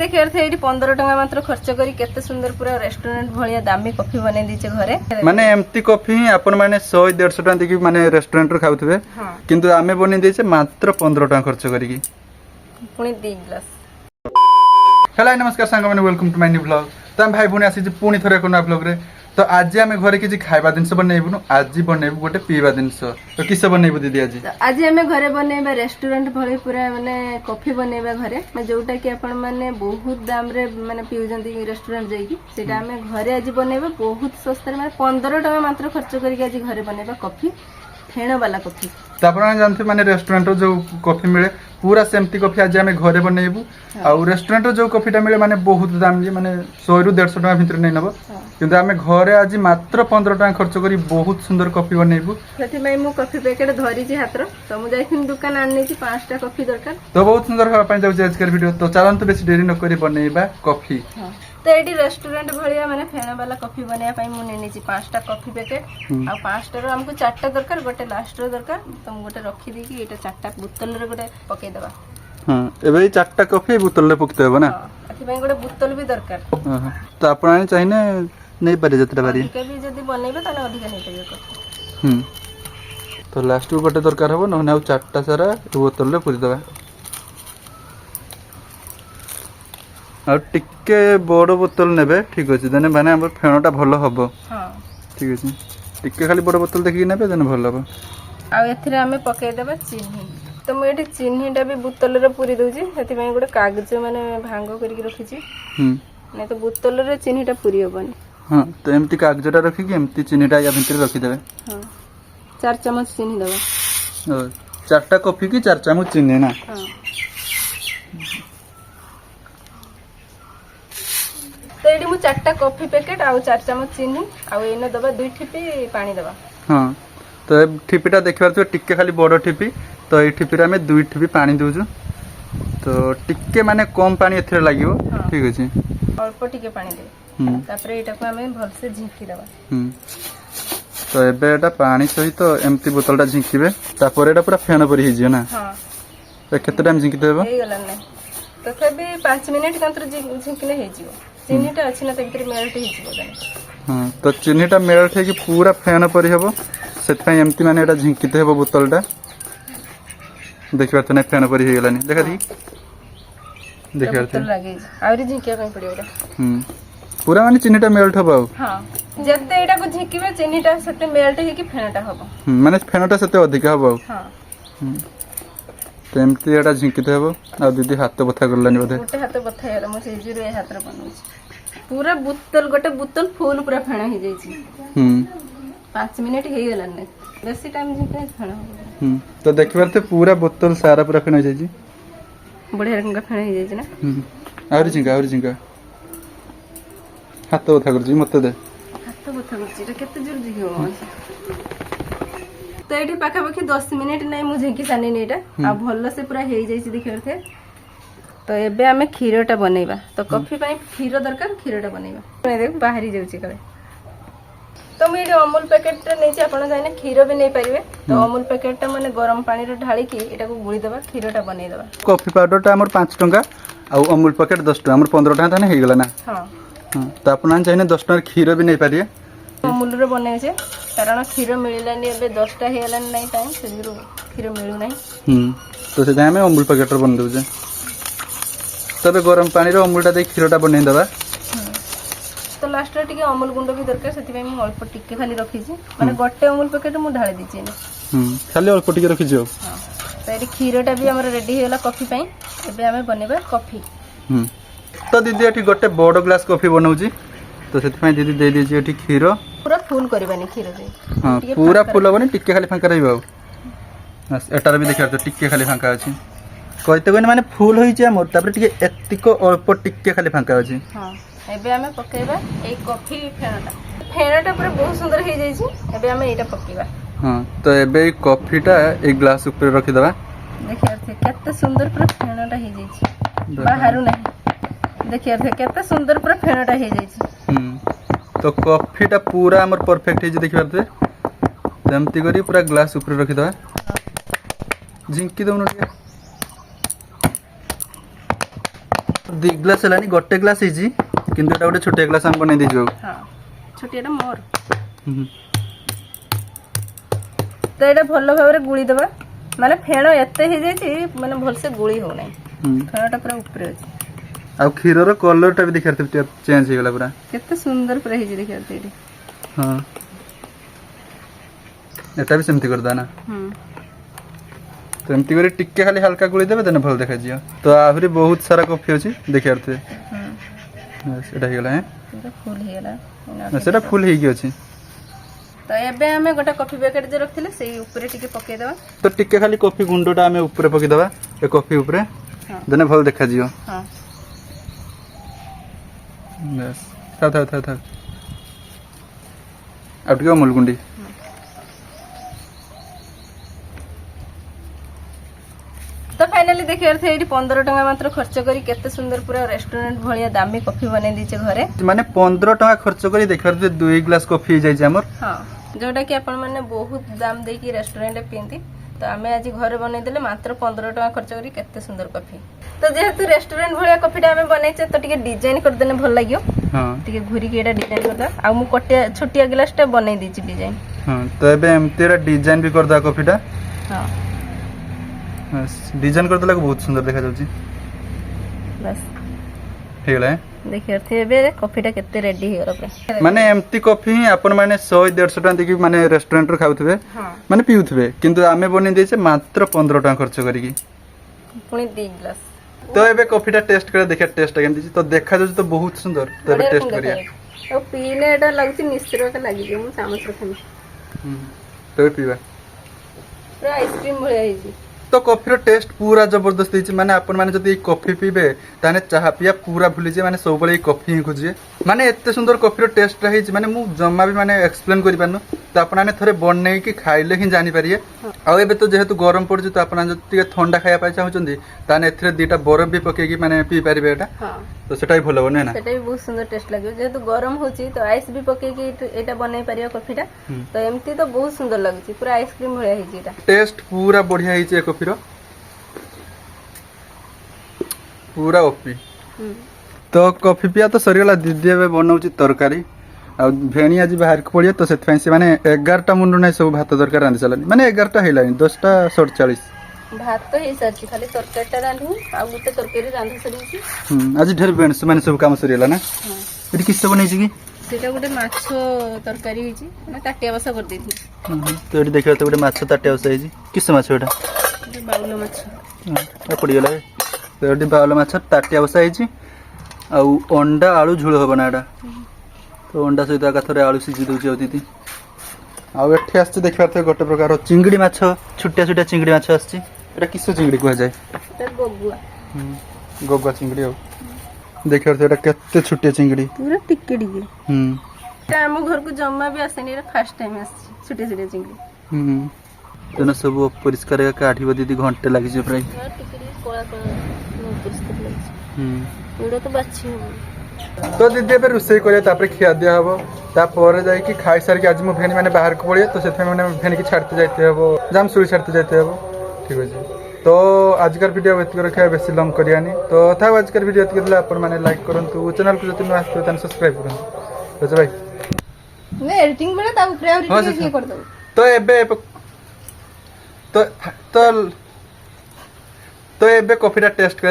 देखिए थे 15 टंका मात्र खर्च करी केते सुंदर पूरा रेस्टोरेंट भलिया दामी कॉफी बने दीचे घरे माने एम्ति कॉफी आपण माने 100-150 टका देकी माने रेस्टोरेंट रो खाउथबे किंतु आमे बने देछे मात्र 15 टका खर्च करिकी पुनी 2 ग्लास। हेलो नमस्कार सांग माने welcome to my new blog. तो हम भाई भूनी आसी पुणी थरे कोना ब्लॉग रे। तो आज आमे घरे किछि खाइबा जिंस बनेइबुनु। आज बनेइबु गोटे पीवा जिंस। तो किस बनेइबु दीदी आज? आज आमे घरे बनेइबा रेस्टोरेंट भली पूरा माने कॉफी बनेइबा घरे मैं जोटा कि आपण माने बहुत दाम रे माने पिउजंती रेस्टोरेंट जाईकी सेटा आमे घरे आज बनेइबा बहुत सस्ता रे माने 15 टका मात्र खर्च करके आज घरे बनेइबा कॉफी फेण वाला कॉफी। तो आपण जानथे माने रेस्टोरेंट रो जो कॉफी मिले पूरा सेमती कॉफी आज आमे घरे बनेइबु। आ रेस्टोरेंट रो जो कॉफीटा मिले माने बहुत दाम जे माने 100 रु 150 टका भितर नै नबो किंतु आमे घरे आज मात्र 15 टका खर्च करी बहुत सुंदर कॉफी बनेइबु। सेठी मै मु कॉफी पैकेट धरी छी हात्र तो मु जाइथिन दुकान आनने छी 5टा कॉफी दरकार। तो बहुत सुंदर हवा पय जाउ आज कर वीडियो। तो चलंतु बेसी देरी न करी बनेइबा कॉफी। तो एडी रेस्टोरेंट भलिया माने फेण वाला कॉफी बनेया पय मु नेनी छी 5टा कॉफी पैकेट आ 5टा रो हमको 4टा दरकार गोटे लास्ट रो दरकार तो मु गोटे रखी दी कि एटा 4टा बोतल रे गोटे पके देबा। हां एबे 4टा कॉफी बोतल रे पकते हो ना। अथि पय गोटे बोतल भी दरकार। हां तो आपण चाहिने नहीं पारे जतरा बारी कभी जदी बनेबे तने अधिक नहीं परियो कॉफी। तो लास्ट को गोटे दरकार हो न ना 4टा सारा बोतल रे पुरी देबा। आ टिके बड़ बोतल नेबे ठीक अछि देने माने हमर फेणोटा भलो हबो। हां ठीक अछि टिके खाली बड़ बोतल देखि नेबे देने भलो हबो। आ एथिरे हमें पके देबा चीनी। तो मैं एठी चीनीटा भी बोतल रे पूरी दउची सेति में गोटे कागज माने भांग करिक रखी छी। नै तो बोतल रे चीनीटा पूरी होबनी। हां तो एमती कागजटा रखी कि एमती चीनीटा या भितर रखी देबे। हां 4 चम्मच चीनी देबा। 4टा कॉफी की 4 चम्मच चीनी ना। हां तो एडी मु 4टा कॉफी पैकेट आ 4 चम्मच चीनी आ एने दबा 2 ठिपी पानी दबा। हां तो ए ठिपीटा देखबार तो टिके खाली बड़ ठिपी तो ए ठिपी रे हमें 2 ठिपी पानी दोजु तो टिके माने कम पानी एथरे लागिवो ठीक अछि अल्प टिके पानी दे तापरे एटा को हमें भल से झिंकी दबा। तो एबे एटा पानी सहित एमती बोतलटा झिंकीबे तापर एटा पूरा फेन परि हिजियो ना। हां तो केते टाइम झिंकी देबो? हे गलन नै तो कभी 5 मिनिट कंत्र झिंकीले हे जिवो चीनीटा अछि ना त भितर मेल्ट हे जिवो गाने। हां तो चीनीटा मेल्ट हे कि पूरा फेन परि हेबो सेत पय एमती माने एटा झिंकीते हेबो बोतलटा देखिबा त नै फेन परि हे गलानी देखा दी देखिबा त लागे आउरी झिंकिया पय पड़ियो एटा पूरा माने चीनीटा मेल्ट हबो। हां जते एटा को झिंकीबे चीनीटा सेते मेल्ट हे कि फेनटा हबो माने फेनटा सेते अधिक हबो। हां तेमती एटा झिंकीते हेबो आ दीदी हाथ बथा करलानी बधे गोटे हाथ बथा हेला म से जीरो हाथ रे बनउछि पूरा बोतल गोटे बोतल फुल पूरा फेणा हे जाई छी। 5 मिनिट हे गलन नै बेसी टाइम झिंके फेणा। तो देखबार ते पूरा बोतल सारा पूरा फेणा जाई छी बढ़िया रंग फेणा हे जाई छी ना। आउरी झिंका हाथ बथा करजी मते दे हाथ बथा करजी एटा केते जोर झिंकियो तो एठी पाखा पाखी 10 मिनिट नै मु झिंकी सानी नेटा आ भल्लो से पूरा हे जाई छी देखियो थे। तो एबे हमें खीरटा बनेबा तो कॉफी पई खीर दरकार खीरटा बनेबा नै देख बाहरी जाउ छी कले तो मैं अमूल पैकेट नै छी आपण जाने खीर भी नै परिबे तो अमूल पैकेट माने गरम पानी रे ढाली की एटा को गुली देबा खीरटा बनै देबा। कॉफी पाउडरटा हमर 5 टंका आ अमूल पैकेट 10 टंका हमर 15 टंका थाने हे गेला ना। हां तो आपण चाहिए 10 टंका खीर भी नै पारिए अमूल रे बनै छै कारण खीर मिललानी एबे 10टा हे गेलानी नै टाइम से जीरो खीर मिलु नै। तो से हमें अमूल पैकेट रे बन देउ तबे गरम पानी रे अमूलटा दे खीरटा बनै देबा। तो लास्ट रे टिके अमूल गुंड भी दरकार सेति पय मु अल्प टिके खाली रखी छी माने गोटे अमूल पैकेट मु ढाली दी छी ने। खाली अल्प टिके रखी छियो। हां तो एडी खीरटा भी हमर रेडी हेला कॉफी पय एबे हमें बनेबा कॉफी। तो दीदी एठी गोटे बड़ ग्लास कॉफी बनौजी तो सेति पय दीदी दे दी छी एठी खीर पूरा फुल करबानी खीर दे। हां पूरा फुल होबनी टिके खाली फांका रहइबो बस एटार भी देखिया तो टिके खाली फांका अछि कहते कोन माने फुल होई छै हमर तापर टिके एतिको अल्प टिके खाली फांका अछि। हां एबे हमें पकेबा ए कॉफी फेणटा पूरा बहुत सुंदर हे जाई छी एबे हमें एटा पकेबा। हां तो एबे कॉफीटा एक ग्लास ऊपर रखि देबा देखिया थे केते सुंदर पूरा फेणटा हे जाई छी बाहरु नहीं देखिया थे केते सुंदर पूरा फेणटा हे जाई छी। तो कॉफीटा पूरा हमर परफेक्ट हे जे देखिबा थे जेमती करी पूरा ग्लास ऊपर रखि देबा झिंकी दउनो 2 ଗ୍ଲାସ୍ ହେଲାନି, ଗୋଟେ ଗ୍ଲାସ୍ ହେଇଛି କିନ୍ତୁ ଏଟା ଗୋଟେ ଛୋଟିଆ ଗ୍ଲାସ୍ ଆମେ ବନେଇ ଦେଇଛୁ। ହଁ ଛୋଟିଆଟା ମୋର। ତ ଏଇଟା ଭଲ ଭାବରେ ଗୁଳି ଦେବା, ମାନେ ଫେଣ ଏତେ ହେଇଯାଇଛି ମାନେ ଭଲସେ ଗୁଳି ହଉନାହିଁ, ଫେଣଟା ପୁରା ଉପରେ ଅଛି। ଆଉ କ୍ଷୀରର କଲରଟା ବି ଦେଖିବାର ଚେଞ୍ଜ ହେଇଗଲା ପୁରା, କେତେ ସୁନ୍ଦର ପୁରା ହେଇଛି ଦେଖିବାର ଏଇଠି। ହଁ ଏଟା ବି ସେମିତି କରିଦବା ନା। ତ ଏମିତି କରି ଟିକେ ଖାଲି ହାଲକା ଗୁଳି ଦେବେ ଦେନେ ଭଲ ଦେଖାଯିବ। ତ ଆହୁରି ବହୁତ ସାରା କଫି ଅଛି ଦେଖିବାର ଥିବେ। ସେଟା ହେଇଗଲା, ଫୁଲ ହେଇଗଲା, ସେଟା ଫୁଲ ହେଇକି ଅଛି। ତ ଏବେ ଆମେ ଗୋଟେ କଫି ପ୍ୟାକେଟ ଯେ ରଖିଥିଲେ ସେଇ ଉପରେ ଟିକେ ପକେଇଦବା। ତ ଟିକେ ଖାଲି କଫି ଗୁଣ୍ଡଟା ଆମେ ଉପରେ ପକେଇଦବା ଏ କଫି ଉପରେ, ଦେନେ ଭଲ ଦେଖାଯିବ। ହଁ ବାସ୍, ଥାଉ ଥାଉ ଥାଉ ଥାଉ। ଆଉ ଟିକେ ଅମୁଲ ଗୁଣ୍ଡି। ତ ଫାଇନାଲି ଦେଖିବାର ଥିଲା ଏଇଠି 15 ଟଙ୍କା ମାତ୍ର ଖର୍ଚ୍ଚ କରି କେତେ ସୁନ୍ଦର ପୁରା ରେଷ୍ଟୁରାଣ୍ଟ ଭଳିଆ ଦାମୀ କଫି ବନେଇ ଦେଇଛେ ଘରେ। ମାନେ 15 ଟଙ୍କା ଖର୍ଚ୍ଚ କରି ଦେଖିବାର ଥିଲା 2 ଗ୍ଲାସ୍ କଫି ହେଇଯାଇଛି ଆମର। ହଁ ଯୋଉଟା କି ଆପଣ ମାନେ ବହୁତ ଦାମ ଦେଇକି ରେଷ୍ଟୁରାଣ୍ଟରେ ପିଅନ୍ତି, ତ ଆମେ ଆଜି ଘରେ ବନେଇଦେଲେ ମାତ୍ର 15 ଟଙ୍କା ଖର୍ଚ୍ଚ କରି କେତେ ସୁନ୍ଦର କଫି। ତ ଯେହେତୁ ରେଷ୍ଟୁରାଣ୍ଟ ଭଳିଆ କଫିଟା ଆମେ ବନେଇଛେ ତ ଟିକେ ଡିଜାଇନ କରିଦେଲେ ଭଲ ଲାଗିବ। ହଁ ଟିକେ ଘୁରିକି ଏଇଟା ଡିଜାଇନ କରିଦେବା। ଆଉ ମୁଁ ଛୋଟିଆ ଗ୍ଲାସଟା ବନେଇ ଦେଇଛି ଡିଜାଇନ। ହଁ ତ ଏବେ ଏମିତି ଡିଜାଇନ ବି କରିଦେବା କଫିଟା। ହଁ डिजाइन कर देला बहुत सुंदर देखा जाउची। बस हेगला देखियो एबे कॉफीटा केते रेडी हे गला माने एम्ति कॉफी ही अपन माने 100 150 टका देकी माने रेस्टोरेंट रे खाउथबे माने पिउथबे, किंतु आमे बनि देछे मात्र 15 टका खर्च करिकी पुनी 2 ग्लास। तो एबे कॉफीटा टेस्ट करे देखा टेस्ट केम दिछि, तो देखा जाउची तो बहुत सुंदर। तो एबे टेस्ट करिया तो पीने एटा लागछि निस्त्रका लागि जे मु चामच रखनी। तो पीबा पूरा आइसक्रीम भलिया हिजी। तो कॉफी रो टेस्ट पूरा जबरदस्त है। माने अपन माने जदी कॉफी पीबे ताने चाह पिया पूरा भूली जे माने सब बळे कॉफी ही खोजे। माने एते सुंदर कॉफी रो टेस्ट रही माने मु जम्मा भी माने एक्सप्लेन करि पारनु। तो अपन माने थरे बननै कि खाइले ही जानि पारिए। आ एबे तो जेहेतु गरम पड़ तो अपन जति ठंडा खाया पाइ चाहउचंदी ताने एथरे दीटा बरफ भी पके कि माने पी पारिबे एटा। तो सेटा भी भलो बने ना, सेटा भी बहुत सुंदर टेस्ट लागे। जेहेतु गरम होची तो आइस भी पके कि एटा बनाई पारिया कॉफीटा। तो एमती तो बहुत सुंदर लागछि, पूरा आइसक्रीम भलिया हिजी। एटा टेस्ट पूरा बढ़िया हिजी कॉफी रो पूरा ओपी। तो कॉफी पिया तो सरीगला। दीदी ए बनाऊँ तरकारी आ भेणी आज बाहर को पड़िए तो से माने 11टा मुंडू ना सब भात तरकारी रांधि सारानी माने 11टा हेलानी 10टा 47 भात तो हे सारची खाली तरकारीटा रांधू आ गुटे तरकारी रांधि सरीची। आज ढेर बेणस माने सब काम सरीला ना। एटी किस बनै छी की सेटा गुटे माछो तरकारी हिची ना ताटिया बसा कर देथि। तो एटी देखियो तो गुटे माछो ताटिया बसा हिची किस माछो एटा बाउलो माछो ए पड़ी गेला। तो एटी बाउलो माछ ताटिया बसा हिची आ अंडा आलू झोल हो बनाडा। तो अंडा सहित आका थरे आलू सिझी दउची दीदी। आ एठी आछी देखबार त गोटे प्रकार चिंगड़ी माछ छुटिया छुटिया चिंगड़ी माछ आछी। एटा किस चिंगड़ी कहै जाय त गोगुआ गोगुआ चिंगड़ी हो देखबार त एटा केते छुटिया चिंगड़ी पूरा टिके टिके। एटा हम घर को जम्मा भी आसेनी, एटा फर्स्ट टाइम आछी छुटिया छुटिया चिंगड़ी। तेना सब परिष्कार काठिबो दीदी घंटे लागि जे प्राय टिके टिके कोला कोला परिष्कार लागि। एडा तो बाछि हो। तो दीदी ए रोषे करिया तापर खिया दिया हबो तापर जाय कि खाइ सार के आज मो भेनी माने बाहर को पड़िए तो सेथे माने भेनी की छाड़ते जाइते हबो जाम सुई छाड़ते जाइते हबो। ठीक अछि तो आजकर वीडियो एत रखा बेसी लंग करियानी। तो था आजकर वीडियो एत दिला अपन माने लाइक करंतु चैनल को जति न आस्ते तन सब्सक्राइब करंतु। तो भाई ने एडिटिंग बेला ता ऊपर और ये कर दो। तो एबे तो एबे कॉफीटा टेस्ट कर